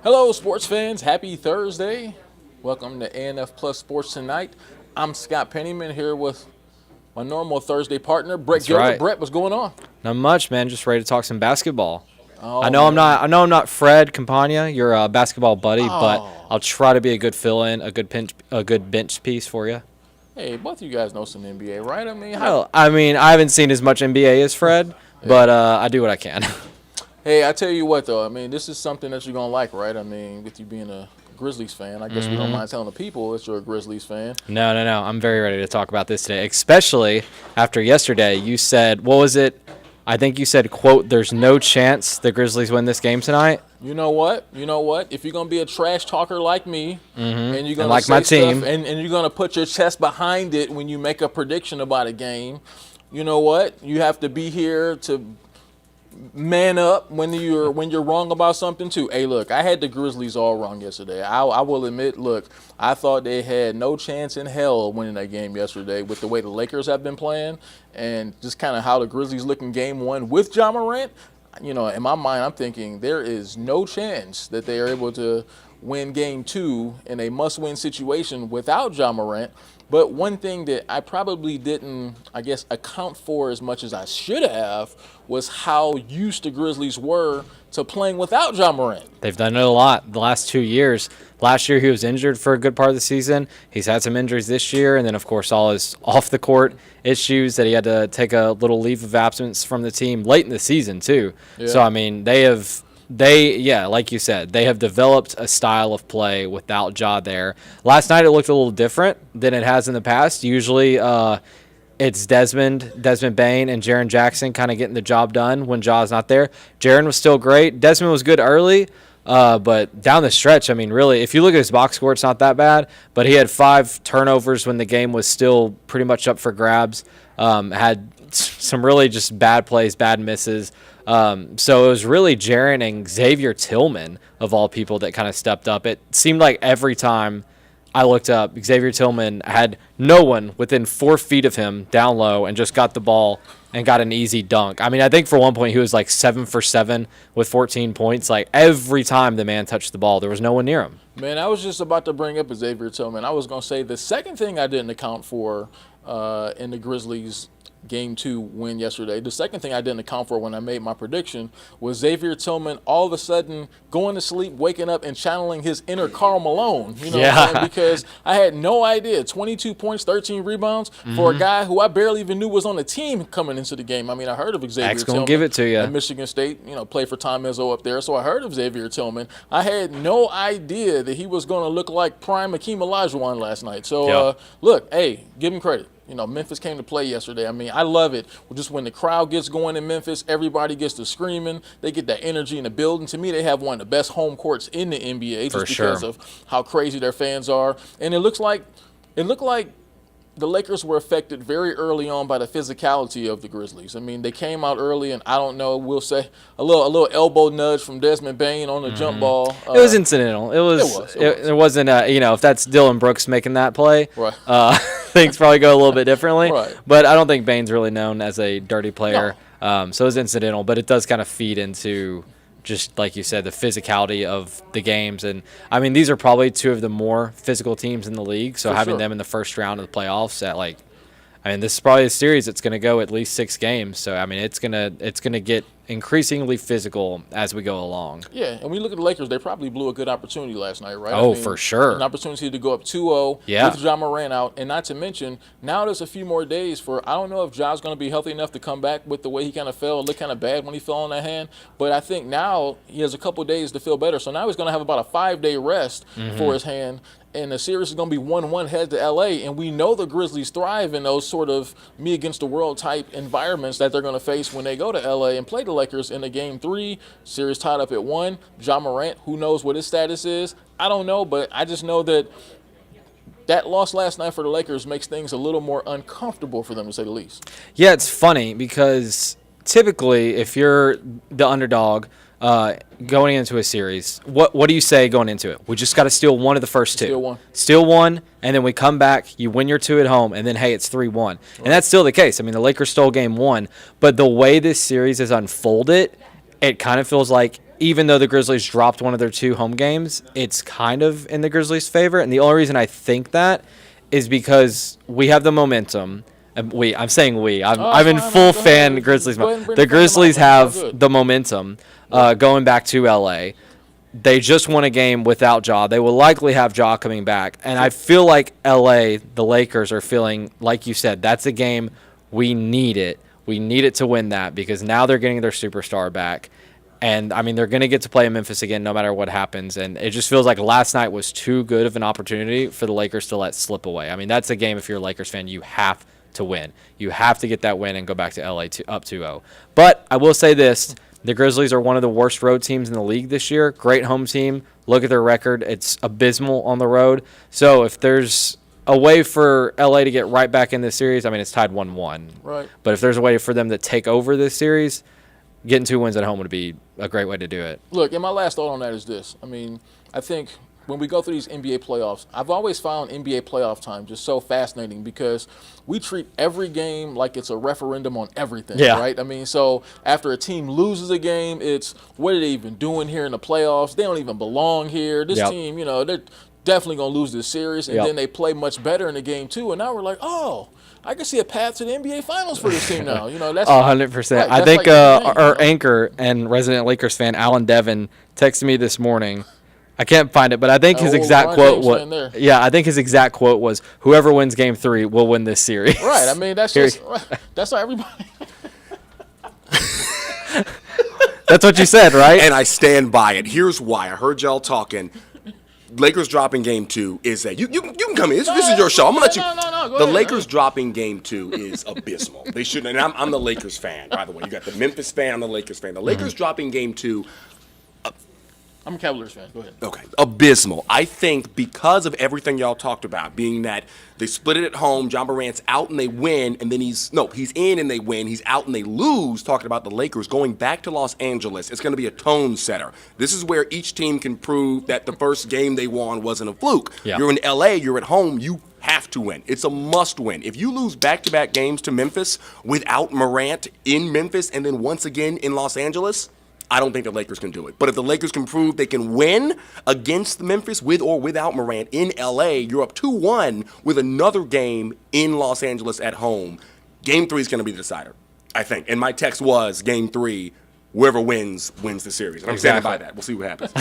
Hello, sports fans. Happy Thursday. Welcome to ANF Plus Sports Tonight. I'm Scott Pennyman here with my normal Thursday partner, Brett That's Gilbert. right. Brett, what's going on? Not much, man. Just ready to talk some basketball. Oh, I know man. I'm not Fred Campagna, your basketball buddy, but Oh. I'll try to be a good fill-in, a good bench piece for you. Hey, both of you guys know some NBA, right? Well, I haven't seen as much NBA as Fred, but I do what I can. Hey, I tell you what, though. This is something that you're going to like, right? With you being a Grizzlies fan, I guess we don't mind telling the people that you're a Grizzlies fan. No. I'm very ready to talk about this today, especially after yesterday. You said, what was it? I think you said, quote, "There's no chance the Grizzlies win this game tonight." You know what? If you're gonna be a trash talker like me, and you're gonna like say my team, stuff, and you're gonna put your chest behind it when you make a prediction about a game, you know what? You have to be here to man up when you're wrong about something too. Hey, look, I had the Grizzlies all wrong yesterday. I will admit, look, I thought they had no chance in hell winning that game yesterday with the way the Lakers have been playing and just kind of how the Grizzlies look in game one with Ja Morant. In my mind, I'm thinking there is no chance that they are able to win game two in a must-win situation without Ja Morant. But one thing that I probably didn't, account for as much as I should have was how used the Grizzlies were to playing without Ja Morant. They've done it a lot the last 2 years. Last year he was injured for a good part of the season. He's had some injuries this year, and then, of course, all his off-the-court issues that he had to take a little leave of absence from the team late in the season, too. Yeah. So, like you said, they have developed a style of play without Ja there. Last night it looked a little different than it has in the past. Usually it's Desmond Bane, and Jaren Jackson kind of getting the job done when Ja's not there. Jaren was still great. Desmond was good early, but down the stretch, really, if you look at his box score, it's not that bad. But he had 5 turnovers when the game was still pretty much up for grabs. Had some really just bad plays, bad misses. So it was really Jaren and Xavier Tillman, of all people, that kind of stepped up. It seemed like every time I looked up, Xavier Tillman had no one within 4 feet of him down low and just got the ball and got an easy dunk. I think for one point he was like 7 for 7 with 14 points. Like every time the man touched the ball, there was no one near him. Man, I was just about to bring up Xavier Tillman. I was going to say the second thing I didn't account for in the Grizzlies' Game 2 win yesterday. The second thing I didn't account for when I made my prediction was Xavier Tillman all of a sudden going to sleep, waking up, and channeling his inner Karl Malone. Because I had no idea. 22 points, 13 rebounds for a guy who I barely even knew was on the team coming into the game. I heard of Xavier Tillman. Give it to you. At Michigan State, played for Tom Izzo up there, so I heard of Xavier Tillman. I had no idea that he was going to look like prime Hakeem Olajuwon last night. So, look, hey, give him credit. Memphis came to play yesterday. I love it. Just when the crowd gets going in Memphis, everybody gets to screaming. They get that energy in the building. To me, they have one of the best home courts in the NBA just because of how crazy their fans are. And it looked like the Lakers were affected very early on by the physicality of the Grizzlies. They came out early, and I don't know, we'll say a little elbow nudge from Desmond Bane on the jump ball. It was incidental. It wasn't, if that's Dylan Brooks making that play, right. Things probably go a little bit differently. Right. But I don't think Bane's really known as a dirty player. No. So it was incidental, but it does kind of feed into, just like you said, the physicality of the games. And, these are probably 2 of the more physical teams in the league. So having them in the first round of the playoffs this is probably a series that's going to go at least 6 games. So, it's gonna get increasingly physical as we go along. Yeah, and when you look at the Lakers, they probably blew a good opportunity last night, right? Oh, for sure. An opportunity to go up 2-0 with Ja Morant out. And not to mention, now there's a few more days I don't know if Ja's going to be healthy enough to come back with the way he kind of fell. It looked kind of bad when he fell on that hand. But I think now he has a couple days to feel better. So now he's going to have about a 5-day rest for his hand. And the series is going to be 1-1 head to L.A., and we know the Grizzlies thrive in those sort of me-against-the-world type environments that they're going to face when they go to L.A. and play the Lakers in the Game 3. Series tied up at 1. Ja Morant, who knows what his status is? I don't know, but I just know that loss last night for the Lakers makes things a little more uncomfortable for them, to say the least. Yeah, it's funny because typically if you're the underdog – going into a series, what do you say going into it? We just got to steal one of the first 2. Steal one, and then we come back, you win your 2 at home, and then, hey, it's 3-1. Right. And that's still the case. The Lakers stole game 1, but the way this series is unfolded, it kind of feels like even though the Grizzlies dropped one of their 2 home games, it's kind of in the Grizzlies' favor. And the only reason I think that is because we have the momentum. I'm saying we. I'm in full fan Grizzlies mode. The Grizzlies have the momentum going back to LA. They just won a game without Ja. They will likely have Ja coming back. And I feel like LA, the Lakers, are feeling, like you said, that's a game we need it. We need it to win that because now they're getting their superstar back. And, I mean, they're going to get to play in Memphis again no matter what happens. And it just feels like last night was too good of an opportunity for the Lakers to let slip away. I mean, that's a game, if you're a Lakers fan, you have to win. You have to get that win and go back to LA up 2-0. But I will say this. The Grizzlies are one of the worst road teams in the league this year. Great home team. Look at their record. It's abysmal on the road. So if there's a way for LA to get right back in this series, I mean, it's tied 1-1. Right. But if there's a way for them to take over this series, getting 2 wins at home would be a great way to do it. Look, and my last thought on that is this. I mean, I think when we go through these NBA playoffs, I've always found NBA playoff time just so fascinating because we treat every game like it's a referendum on everything, right? I mean, so after a team loses a game, it's what are they even doing here in the playoffs? They don't even belong here. This team, you know, they're definitely going to lose this series, and then they play much better in the game too. And now we're like, oh, I can see a path to the NBA Finals for this team now. You know, that's 100%. Right, I think like our anchor and resident Lakers fan, Alan Devin, texted me this morning. I can't find it, but I think his exact quote was, I think his exact quote was, "Whoever wins Game 3 will win this series." Right. I mean, that's just that's how everybody. That's what you said, right? And I stand by it. Here's why. I heard y'all talking. Lakers dropping Game 2 is that you can come in. This is your show. I'm gonna let you. Go the ahead, Lakers dropping Game 2 is abysmal. They shouldn't. And I'm the Lakers fan, by the way. You got the Memphis fan. I'm the Lakers fan. The Lakers dropping Game 2. I'm a Cavaliers fan. Go ahead. Okay. Abysmal. I think because of everything y'all talked about, being that they split it at home, John Morant's out and they win, and then he's in and they win, he's out and they lose, talking about the Lakers, going back to Los Angeles, it's going to be a tone setter. This is where each team can prove that the first game they won wasn't a fluke. Yeah. You're in LA, you're at home, you have to win. It's a must win. If you lose back-to-back games to Memphis without Morant in Memphis and then once again in Los Angeles, I don't think the Lakers can do it. But if the Lakers can prove they can win against Memphis with or without Morant in LA, you're up 2-1 with another game in Los Angeles at home. Game 3 is going to be the decider, I think. And my text was Game 3, whoever wins the series. And I'm standing by that. We'll see what happens.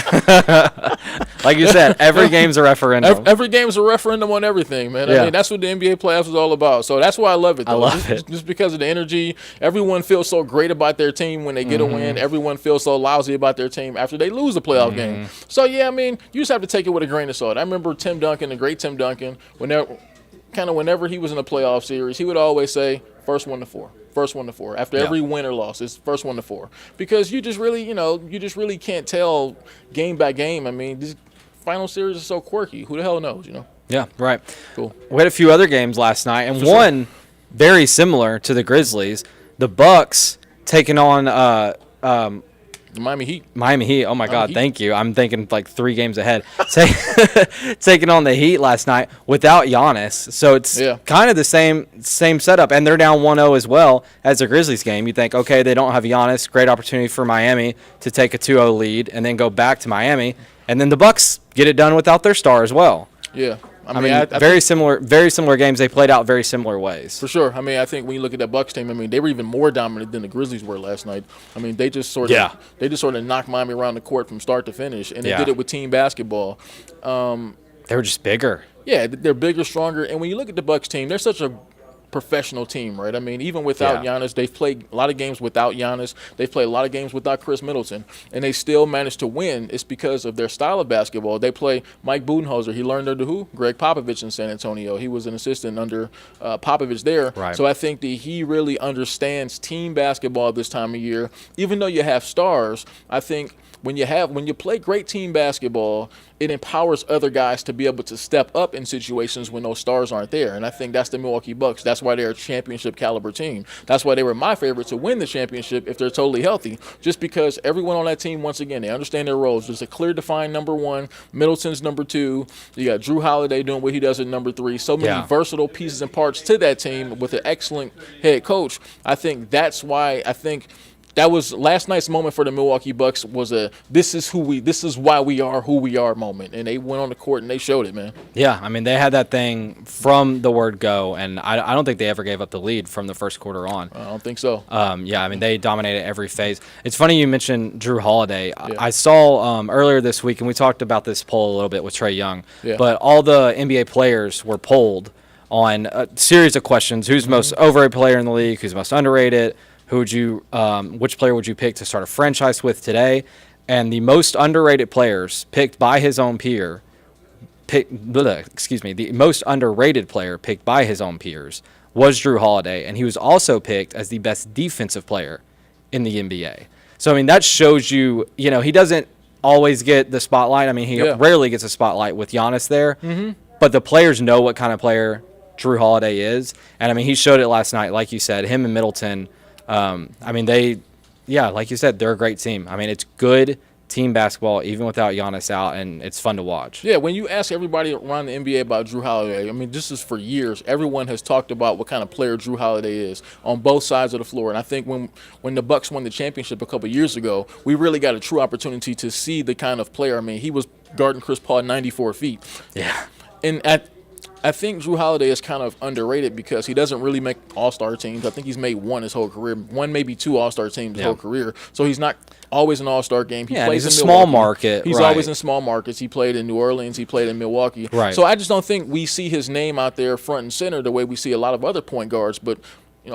Like you said, every game's a referendum. Every game's a referendum on everything, man. I mean, that's what the NBA playoffs is all about. So that's why I love it, though. I love it. Just because of the energy. Everyone feels so great about their team when they get a win. Everyone feels so lousy about their team after they lose a playoff game. So, yeah, I mean, you just have to take it with a grain of salt. I remember Tim Duncan, the great Tim Duncan, whenever he was in a playoff series, he would always say, first 1 to 4. First 1 to 4. After every win or loss, it's first 1 to 4. Because you just really can't tell game by game. I mean, these final series are so quirky. Who the hell knows, you know? Yeah, right. Cool. We had a few other games last night, and one very similar to the Grizzlies. The Bucks taking on The Miami Heat. Miami Heat. Oh, my God. Heat. Thank you. I'm thinking like 3 games ahead. Taking on the Heat last night without Giannis. So it's kind of the same setup. And they're down 1-0 as well as the Grizzlies game. You think, okay, they don't have Giannis. Great opportunity for Miami to take a 2-0 lead and then go back to Miami. And then the Bucks get it done without their star as well. Yeah. I mean, very similar games. They played out very similar ways. For sure. I mean, I think when you look at that Bucks team, I mean, they were even more dominant than the Grizzlies were last night. I mean, they just sort of knocked Miami around the court from start to finish, and they did it with team basketball. They were just bigger. Yeah, they're bigger, stronger, and when you look at the Bucks team, they're such a professional team, right? I mean, even without Giannis, they've played a lot of games without Giannis. They've played a lot of games without Chris Middleton, and they still managed to win. It's because of their style of basketball. They play Mike Budenholzer. He learned under who? Greg Popovich in San Antonio. He was an assistant under Popovich there. Right. So I think that he really understands team basketball this time of year. Even though you have stars, I think when you play great team basketball, it empowers other guys to be able to step up in situations when those stars aren't there. And I think that's the Milwaukee Bucks. That's why they're a championship caliber team. That's why they were my favorite to win the championship if they're totally healthy. Just because everyone on that team, once again, they understand their roles. There's a clear defined number 1. Middleton's number 2. You got Drew Holiday doing what he does at number 3. So many versatile pieces and parts to that team with an excellent head coach. I think that's why that was last night's moment for the Milwaukee Bucks was this is why we are who we are moment, and they went on the court and they showed it, man. Yeah, I mean, they had that thing from the word go, and I don't think they ever gave up the lead from the first quarter on. I don't think so. Yeah, I mean, they dominated every phase. It's funny you mentioned Drew Holiday. I saw earlier this week, and we talked about this poll a little bit with Trae Young, but all the NBA players were polled on a series of questions. Who's the most overrated player in the league? Who's most underrated? Which player would you pick to start a franchise with today? And the most underrated players picked by his own peer, the most underrated player picked by his own peers was Drew Holiday, and he was also picked as the best defensive player in the NBA. So, I mean, that shows you, he doesn't always get the spotlight. I mean, he rarely gets a spotlight with Giannis there, but the players know what kind of player Drew Holiday is. And, I mean, he showed it last night, like you said, him and Middleton. I mean, like you said, they're a great team. I mean, it's good team basketball, even without Giannis out, and it's fun to watch. Yeah, when you ask everybody around the NBA about Drew Holiday, I mean, this is for years. Everyone has talked about what kind of player Drew Holiday is on both sides of the floor. And I think when the Bucks won the championship a couple years ago, we really got a true opportunity to see the kind of player. I mean, he was guarding Chris Paul 94 feet. Yeah. And I think Drew Holiday is kind of underrated because he doesn't really make all-star teams. I think he's made one his whole career, one maybe two all-star teams his whole career. So he's not always an all-star game. He plays he's in a Milwaukee. small market. He's always in small markets. He played in New Orleans. He played in Milwaukee. Right. So I just don't think we see his name out there front and center the way we see a lot of other point guards. But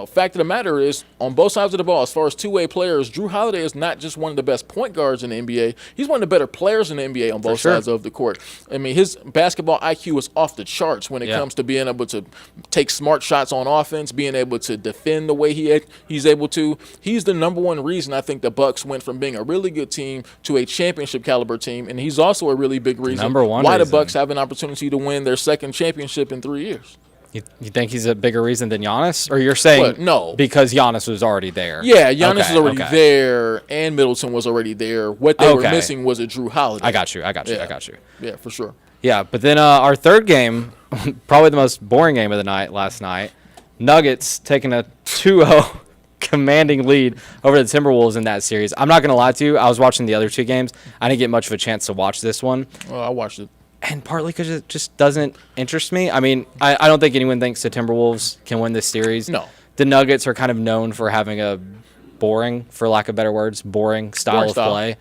fact of the matter is, on both sides of the ball, as far as two-way players, Drew Holiday is not just one of the best point guards in the NBA. He's one of the better players in the NBA on both sides of the court. I mean, his basketball IQ is off the charts when it comes to being able to take smart shots on offense, being able to defend the way he's able to. He's the number one reason I think the Bucks went from being a really good team to a championship caliber team, and he's also a really big reason why the Bucks have an opportunity to win their second championship in 3 years. You think he's a bigger reason than Giannis? Or you're saying no, because Giannis was already there? Yeah, Giannis was already there, and Middleton was already there. What they were missing was a Drew Holiday. I got you. Yeah, for sure. Yeah, but then our third game, probably the most boring game of the night last night, Nuggets taking a 2-0 commanding lead over the Timberwolves in that series. I'm not going to lie to you. I was watching the other two games. I didn't get much of a chance to watch this one. Well, I watched it. And partly because it just doesn't interest me. I mean, I don't think anyone thinks the Timberwolves can win this series. No. The Nuggets are kind of known for having a boring, for lack of better words, boring style of play.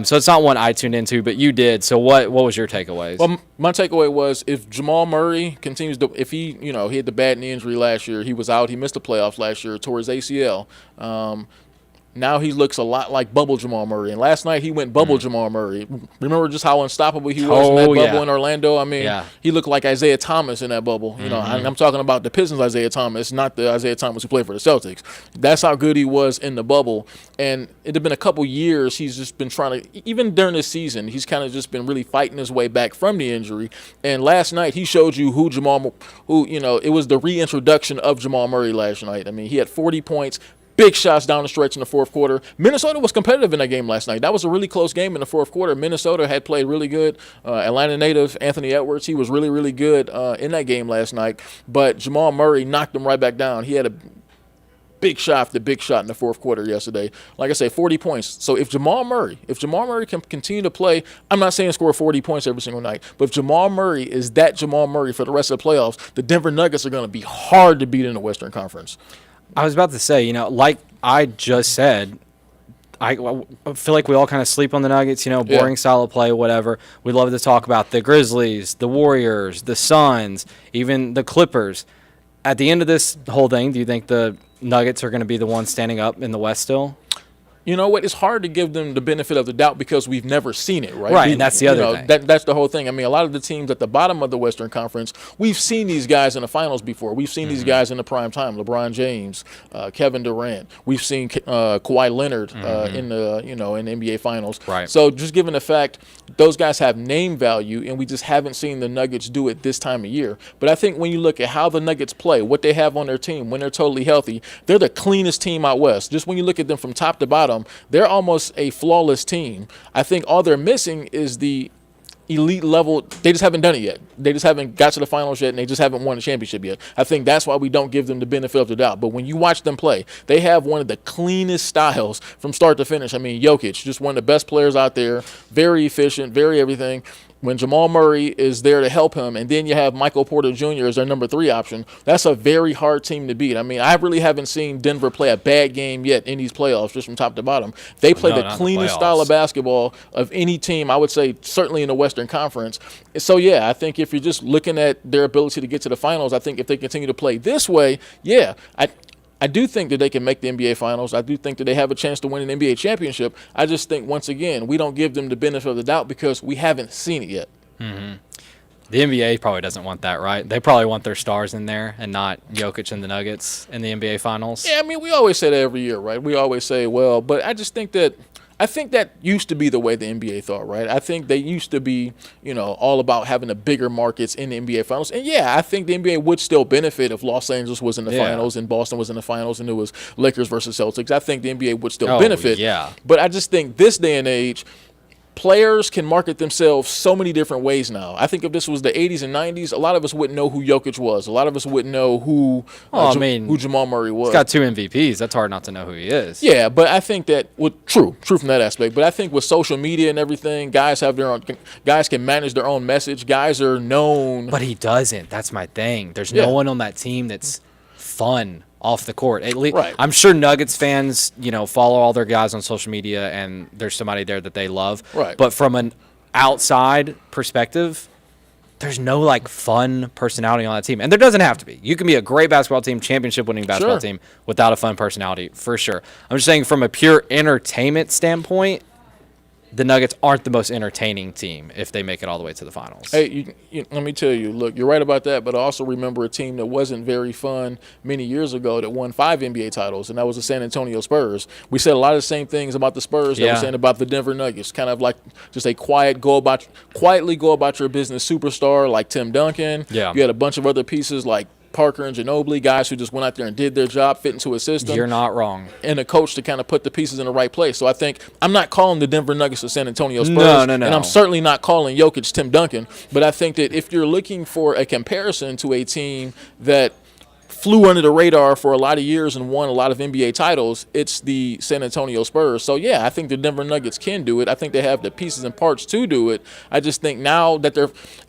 So it's not one I tuned into, but you did. So what was your takeaways? Well, my takeaway was if Jamal Murray continues to, if he, he had the bad knee injury last year, he was out, he missed the playoffs last year, tore his ACL. Now he looks a lot like bubble Jamal Murray. And last night he went bubble Jamal Murray. Remember just how unstoppable he was in that bubble in Orlando? I mean, he looked like Isaiah Thomas in that bubble. I'm talking about the Pistons Isaiah Thomas, not the Isaiah Thomas who played for the Celtics. That's how good he was in the bubble. And it had been a couple years he's just been trying to, even during this season, he's kind of just been really fighting his way back from the injury. And last night he showed you it was the reintroduction of Jamal Murray last night. I mean, he had 40 points. Big shots down the stretch in the fourth quarter. Minnesota was competitive in that game last night. That was a really close game in the fourth quarter. Minnesota had played really good. Atlanta native Anthony Edwards, he was really, really good in that game last night. But Jamal Murray knocked him right back down. He had a big shot in the fourth quarter yesterday. Like I say, 40 points. So if Jamal Murray can continue to play, I'm not saying score 40 points every single night, but if Jamal Murray is that Jamal Murray for the rest of the playoffs, the Denver Nuggets are going to be hard to beat in the Western Conference. I was about to say, like I just said, I feel like we all kind of sleep on the Nuggets, boring style of play, whatever. We love to talk about the Grizzlies, the Warriors, the Suns, even the Clippers. At the end of this whole thing, do you think the Nuggets are going to be the ones standing up in the West still? You know what? It's hard to give them the benefit of the doubt because we've never seen it, right? Right, and that's the other thing. That's the whole thing. I mean, a lot of the teams at the bottom of the Western Conference, we've seen these guys in the finals before. We've seen these guys in the prime time. LeBron James, Kevin Durant. We've seen Kawhi Leonard in the NBA Finals. Right. So just given the fact those guys have name value, and we just haven't seen the Nuggets do it this time of year. But I think when you look at how the Nuggets play, what they have on their team, when they're totally healthy, they're the cleanest team out West. Just when you look at them from top to bottom, they're almost a flawless team. I think all they're missing is the elite level, they just haven't done it yet. They just haven't got to the finals yet, and they just haven't won a championship yet. I think that's why we don't give them the benefit of the doubt. But when you watch them play, they have one of the cleanest styles from start to finish. I mean, Jokic, just one of the best players out there, very efficient, very everything. When Jamal Murray is there to help him, and then you have Michael Porter Jr. as their number 3 option, that's a very hard team to beat. I mean, I really haven't seen Denver play a bad game yet in these playoffs, just from top to bottom. They play the cleanest style of basketball of any team, I would say, certainly in the Western Conference. So, yeah, I think if you're just looking at their ability to get to the finals, I think if they continue to play this way, yeah, I do think that they can make the NBA Finals. I do think that they have a chance to win an NBA championship. I just think, once again, we don't give them the benefit of the doubt because we haven't seen it yet. Mm-hmm. The NBA probably doesn't want that, right? They probably want their stars in there and not Jokic and the Nuggets in the NBA Finals. Yeah, I mean, we always say that every year, right? We always say, well, but I just think that used to be the way the NBA thought, right? I think they used to be, all about having the bigger markets in the NBA Finals. And, yeah, I think the NBA would still benefit if Los Angeles was in the finals and Boston was in the finals and it was Lakers versus Celtics. I think the NBA would still benefit. Yeah. But I just think this day and age, players can market themselves so many different ways now. I think if this was the 80s and 90s, a lot of us wouldn't know who Jokic was. A lot of us wouldn't know who Jamal Murray was. He's got 2 MVPs. That's hard not to know who he is. Yeah, but I think that true from that aspect. But I think with social media and everything, guys can manage their own message. Guys are known. But he doesn't. That's my thing. There's no one on that team that's fun off the court. Right. I'm sure Nuggets fans, follow all their guys on social media, and there's somebody there that they love. Right. But from an outside perspective, there's no fun personality on that team, and there doesn't have to be. You can be a great basketball team, championship-winning basketball team, without a fun personality, for sure. I'm just saying, from a pure entertainment standpoint, the Nuggets aren't the most entertaining team if they make it all the way to the finals. Hey, let me tell you, look, you're right about that, but I also remember a team that wasn't very fun many years ago that won 5 NBA titles, and that was the San Antonio Spurs. We said a lot of the same things about the Spurs that we're saying about the Denver Nuggets, kind of like just a quietly go about your business superstar like Tim Duncan. Yeah. You had a bunch of other pieces like Parker and Ginobili, guys who just went out there and did their job, fit into a system. You're not wrong. And a coach to kind of put the pieces in the right place. So I think I'm not calling the Denver Nuggets the San Antonio Spurs. No. And I'm certainly not calling Jokic Tim Duncan. But I think that if you're looking for a comparison to a team that flew under the radar for a lot of years and won a lot of NBA titles, it's the San Antonio Spurs. So, yeah, I think the Denver Nuggets can do it. I think they have the pieces and parts to do it. I just think now that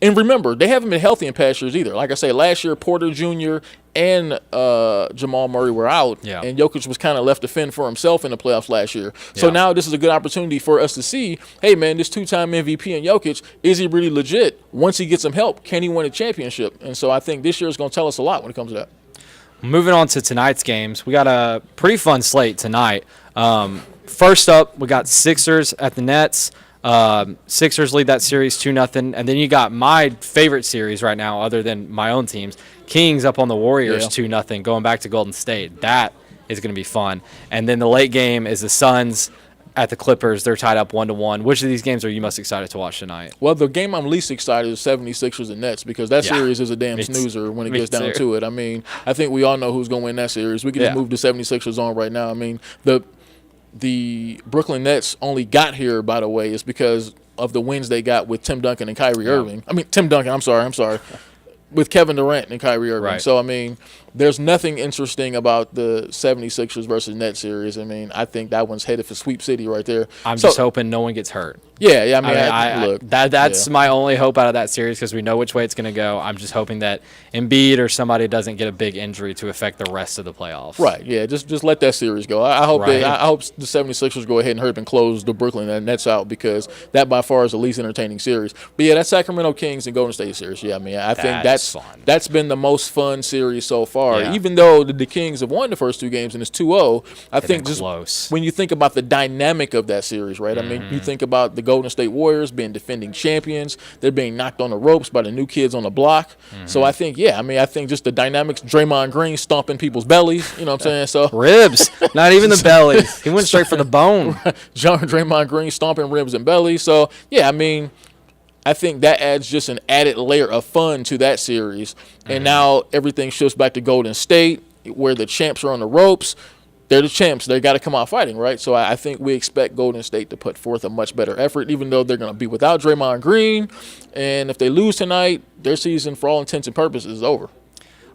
and remember, they haven't been healthy in past years either. Like I say, last year, Porter Jr. and Jamal Murray were out, and Jokic was kind of left to fend for himself in the playoffs last year. So now this is a good opportunity for us to see, hey, man, this 2-time MVP in Jokic, is he really legit? Once he gets some help, can he win a championship? And so I think this year is going to tell us a lot when it comes to that. Moving on to tonight's games, we got a pretty fun slate tonight. First up, we got Sixers at the Nets. Sixers lead that series 2-0. And then you got my favorite series right now, other than my own teams, Kings up on the Warriors 2-0, going back to Golden State. That is going to be fun. And then the late game is the Suns at the Clippers. They're tied up 1-1. Which of these games are you most excited to watch tonight? Well, the game I'm least excited is 76ers and Nets, because that series is a damn snoozer when it gets down to it. I mean, I think we all know who's going to win that series. We can just move the 76ers on right now. I mean, the Brooklyn Nets only got here, by the way, is because of the wins they got with Tim Duncan and Kyrie Irving. I mean, Tim Duncan, I'm sorry. With Kevin Durant and Kyrie Irving. Right. So, I mean, there's nothing interesting about the 76ers versus Nets series. I mean, I think that one's headed for Sweep City right there. I'm just hoping no one gets hurt. Yeah. I mean, look. That's my only hope out of that series, because we know which way it's going to go. I'm just hoping that Embiid or somebody doesn't get a big injury to affect the rest of the playoffs. Right, yeah. Just let that series go. I hope I hope the 76ers go ahead and hurry up and close the Brooklyn Nets out, because that by far is the least entertaining series. But, yeah, that Sacramento Kings and Golden State series, I mean, I think that's fun. That's been the most fun series so far. Yeah. Even though the Kings have won the first 2 games and it's 2-0, I think just close. When you think about the dynamic of that series, right? I mean, you think about the Golden State Warriors being defending champions. They're being knocked on the ropes by the new kids on the block. So I think, I think just the dynamics, Draymond Green stomping people's bellies, you know what I'm saying? So ribs, not even the bellies. He went straight for the bone. Draymond Green stomping ribs and bellies. So, I mean, I think that adds just an added layer of fun to that series. And now everything shifts back to Golden State, where the champs are on the ropes. they're the champs. They got to come out fighting, right? So I think we expect Golden State to put forth a much better effort, even though they're going to be without Draymond Green. And if they lose tonight, their season, for all intents and purposes, is over.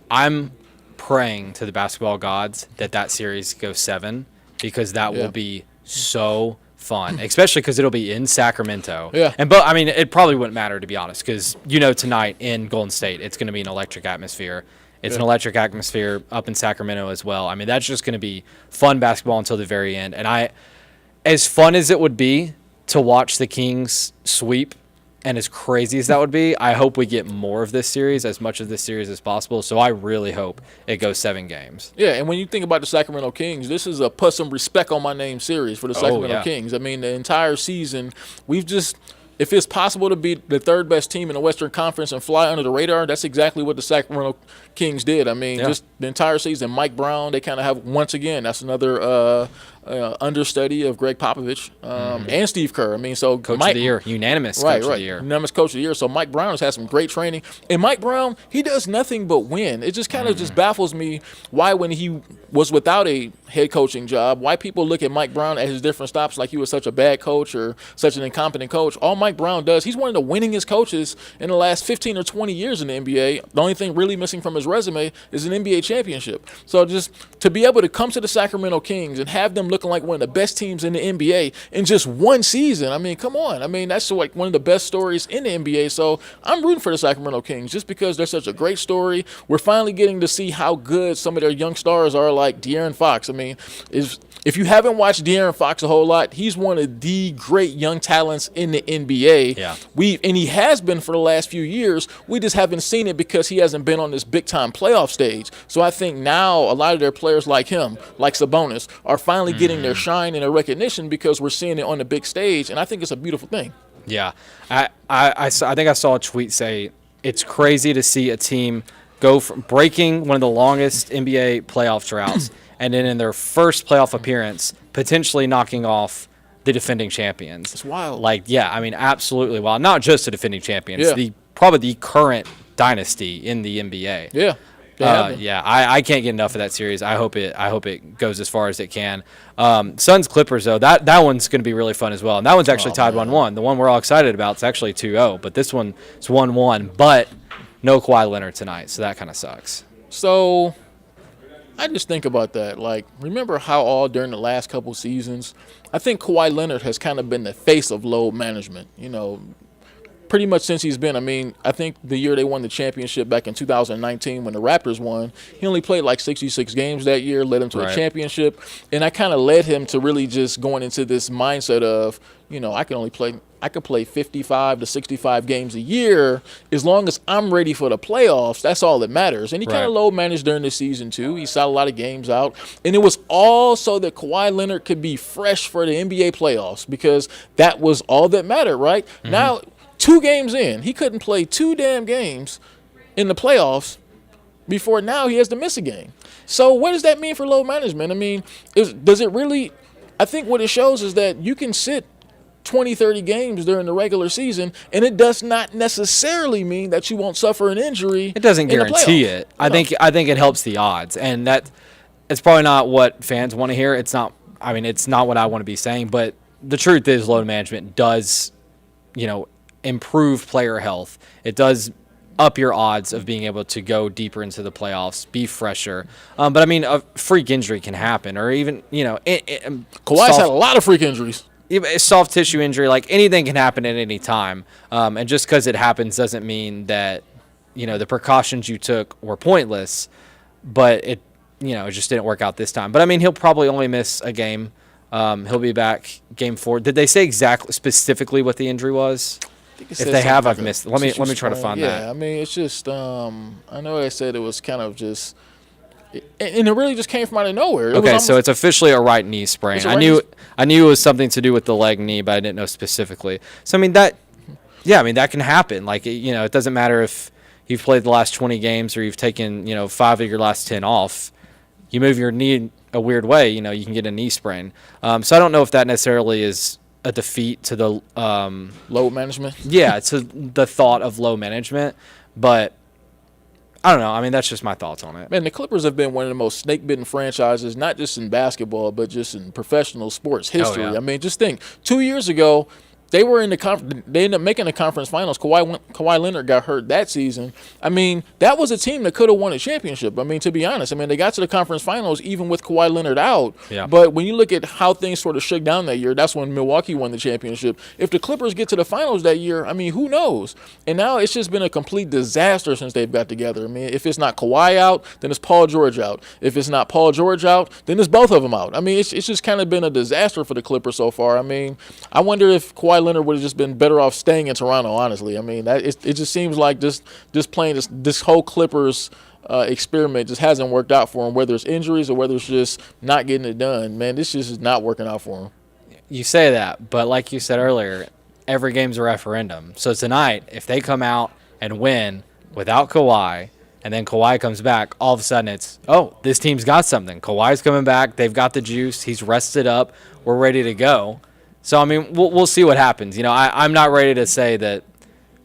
I'm praying to the basketball gods that series goes 7, because that will be so fun, especially because it'll be in Sacramento. Yeah. But I mean, it probably wouldn't matter, to be honest, because tonight in Golden State, it's going to be an electric atmosphere. It's an electric atmosphere up in Sacramento as well. I mean, that's just going to be fun basketball until the very end. And as fun as it would be to watch the Kings sweep, and as crazy as that would be, I hope we get more of this series, as much of this series as possible. So I really hope it goes 7 games. Yeah, and when you think about the Sacramento Kings, this is a put some respect on my name series for the Sacramento Kings. I mean, the entire season, we've just – if it's possible to be the third best team in the Western Conference and fly under the radar, that's exactly what the Sacramento Kings did. I mean, just the entire season. Mike Brown, they kind of have, once again, that's another understudy of Greg Popovich and Steve Kerr. I mean, so Coach of the year, unanimous coach of the year. Unanimous coach of the year. So Mike Brown has had some great training. And Mike Brown, he does nothing but win. It just kind of just baffles me why, when he was without a head coaching job, why people look at Mike Brown at his different stops like he was such a bad coach or such an incompetent coach. All Mike Brown does, he's one of the winningest coaches in the last 15 or 20 years in the NBA. The only thing really missing from his resume is an NBA championship. So just to be able to come to the Sacramento Kings and have them looking like one of the best teams in the NBA in just one season, I mean, come on. I mean, that's like one of the best stories in the NBA. So I'm rooting for the Sacramento Kings just because they're such a great story. We're finally getting to see how good some of their young stars are, like De'Aaron Fox. I mean, if you haven't watched De'Aaron Fox a whole lot, he's one of the great young talents in the NBA. Yeah. And he has been for the last few years. We just haven't seen it because he hasn't been on this big-time playoff stage. So I think now a lot of their players like him, like Sabonis, are finally getting their shine and their recognition because we're seeing it on the big stage, and I think it's a beautiful thing. Yeah. I think I saw a tweet say it's crazy to see a team go from breaking one of the longest NBA playoff droughts and then in their first playoff appearance potentially knocking off the defending champions. It's wild. Like, yeah, I mean, absolutely wild. Not just the defending champions, Yeah. probably the current dynasty in the NBA. Yeah. I can't get enough of that series. I hope it goes as far as it can. Suns Clippers though, that one's going to be really fun as well. And that one's actually tied 1-1. The one we're all excited about is actually 2-0, but this one is 1-1. But no Kawhi Leonard tonight, so that kind of sucks. So I just think about that. Like, remember how all during the last couple seasons, I think Kawhi Leonard has kind of been the face of load management. Pretty much since he's been. I mean, I think the year they won the championship back in 2019 when the Raptors won, he only played like 66 games that year, led him to a championship. And I kind of led him to really just going into this mindset of, I could play 55 to 65 games a year as long as I'm ready for the playoffs. That's all that matters. And he kind of load managed during the season too. He sat a lot of games out. And it was all so that Kawhi Leonard could be fresh for the NBA playoffs because that was all that mattered, right? Mm-hmm. Now, 2 games in, he couldn't play 2 damn games in the playoffs before now he has to miss a game. So what does that mean for load management? I mean, does it really – I think what it shows is that you can sit 20, 30 games during the regular season, and it does not necessarily mean that you won't suffer an injury. It doesn't guarantee it. I think it helps the odds, and it's probably not what fans want to hear. It's not what I want to be saying, but the truth is load management does, improve player health. It does up your odds of being able to go deeper into the playoffs, be fresher. But I mean, a freak injury can happen, or even Kawhi's had a lot of freak injuries. Soft tissue injury, like anything can happen at any time. And just because it happens doesn't mean that the precautions you took were pointless. But it just didn't work out this time. But I mean, he'll probably only miss a game. He'll be back game 4. Did they say specifically what the injury was? If they have, I've missed it. Let me try to find that. Yeah, I mean, it's just I know they said it was kind of just, and it really just came from out of nowhere. So it's officially a right knee sprain. I knew it was something to do with the leg knee, but I didn't know specifically. So I mean that can happen. Like it doesn't matter if you've played the last 20 games or you've taken 5 of your last 10 off. You move your knee a weird way, you can get a knee sprain. So I don't know if that necessarily is a defeat to the load management. Yeah, to the thought of low management, but I don't know. I mean, that's just my thoughts on it. Man, the Clippers have been one of the most snake-bitten franchises, not just in basketball, but just in professional sports history. yeah. I mean, just think, 2 years ago, they were in the they ended up making the conference finals. Kawhi Leonard got hurt that season. I mean, that was a team that could have won a championship. I mean, to be honest, I mean, they got to the conference finals even with Kawhi Leonard out. Yeah. But when you look at how things sort of shook down that year, that's when Milwaukee won the championship. If the Clippers get to the finals that year, I mean, who knows? And now it's just been a complete disaster since they've got together. I mean, if it's not Kawhi out, then it's Paul George out. If it's not Paul George out, then it's both of them out. I mean, it's just kind of been a disaster for the Clippers so far. I mean, I wonder if Kawhi Leonard would have just been better off staying in Toronto, honestly. I mean, it just seems like this whole Clippers experiment just hasn't worked out for him, whether it's injuries or whether it's just not getting it done. Man, this just is not working out for him. You say that, but like you said earlier, every game's a referendum. So tonight, if they come out and win without Kawhi, and then Kawhi comes back, all of a sudden it's, oh, this team's got something. Kawhi's coming back. They've got the juice. He's rested up. We're ready to go. So, I mean, we'll see what happens. You know, I'm not ready to say that,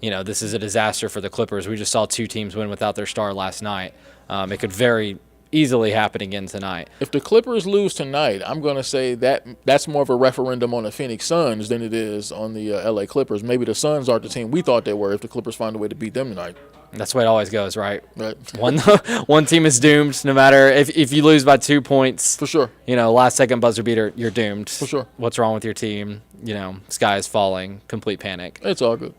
you know, this is a disaster for the Clippers. We just saw two teams win without their star last night. It could very easily happen again tonight. If the Clippers lose tonight, I'm going to say that's more of a referendum on the Phoenix Suns than it is on the LA Clippers. Maybe the Suns aren't the team we thought they were if the Clippers find a way to beat them tonight. That's the way it always goes, right? Right. One team is doomed no matter if you lose by 2 points. For sure. You know, last second buzzer beater, you're doomed. For sure. What's wrong with your team? You know, sky is falling, complete panic. It's all good.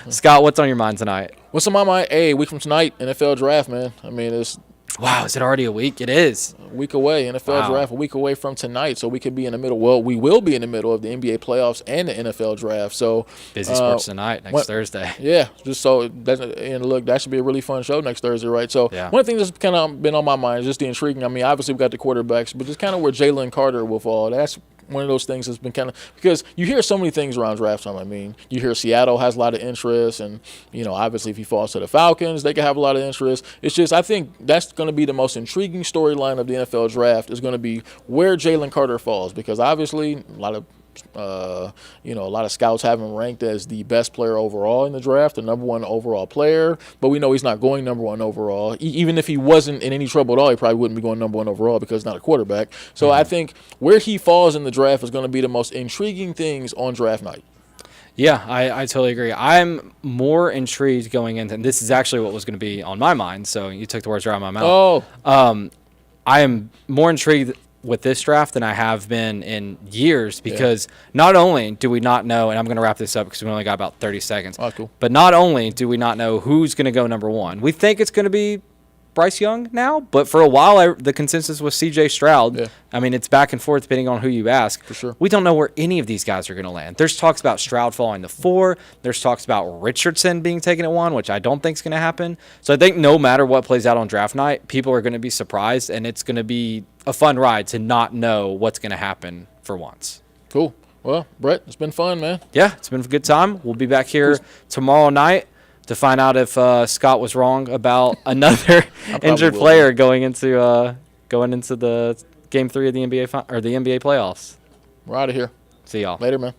Scott, what's on your mind tonight? What's on my mind? Hey, a week from tonight, NFL draft, man. I mean, it's Wow, is it already a week? It is. a week away. NFL draft a week away from tonight, so we could be in the middle. Well, we will be in the middle of the NBA playoffs and the NFL draft. So Busy sports tonight, next Thursday. Yeah, just so that, and look, that should be a really fun show next Thursday, right? So Yeah. one of the things that's kind of been on my mind is just the intriguing. I mean, obviously we got the quarterbacks, but just kind of where Jalen Carter will fall. That's one of those things that's been kind of, because you hear so many things around draft time. I mean, you hear Seattle has a lot of interest, and you know, obviously if he falls to the Falcons, they can have a lot of interest. It's just, I think that's going to be the most intriguing storyline of the NFL draft is going to be where Jalen Carter falls, because obviously a lot of scouts have him ranked as the best player overall in the draft, the number one overall player, but we know he's not going number one overall. Even if he wasn't in any trouble at all, he probably wouldn't be going number one overall because he's not a quarterback. So I think where he falls in the draft is going to be the most intriguing things on draft night. Yeah, I totally agree. I'm more intrigued going into, and this is actually what was going to be on my mind, so you took the words right out of my mouth. I am more intrigued with this draft than I have been in years, because not only do we not know, and I'm going to wrap this up because we only got about 30 seconds, Cool. but not only do we not know who's going to go number one, we think it's going to be Bryce Young now, but for a while the consensus was C.J. Stroud. Yeah. I mean, it's back and forth depending on who you ask. For sure. We don't know where any of these guys are going to land. There's talks about Stroud falling to 4. There's talks about Richardson being taken at 1, which I don't think is going to happen. So I think no matter what plays out on draft night, people are going to be surprised, and it's going to be a fun ride to not know what's going to happen for once. Cool. Well, Brett, it's been fun, man. Yeah, it's been a good time. We'll be back here tomorrow night to find out if Scott was wrong about another injured player going into the Game 3 of the NBA the NBA playoffs. We're out of here. See y'all Later, man.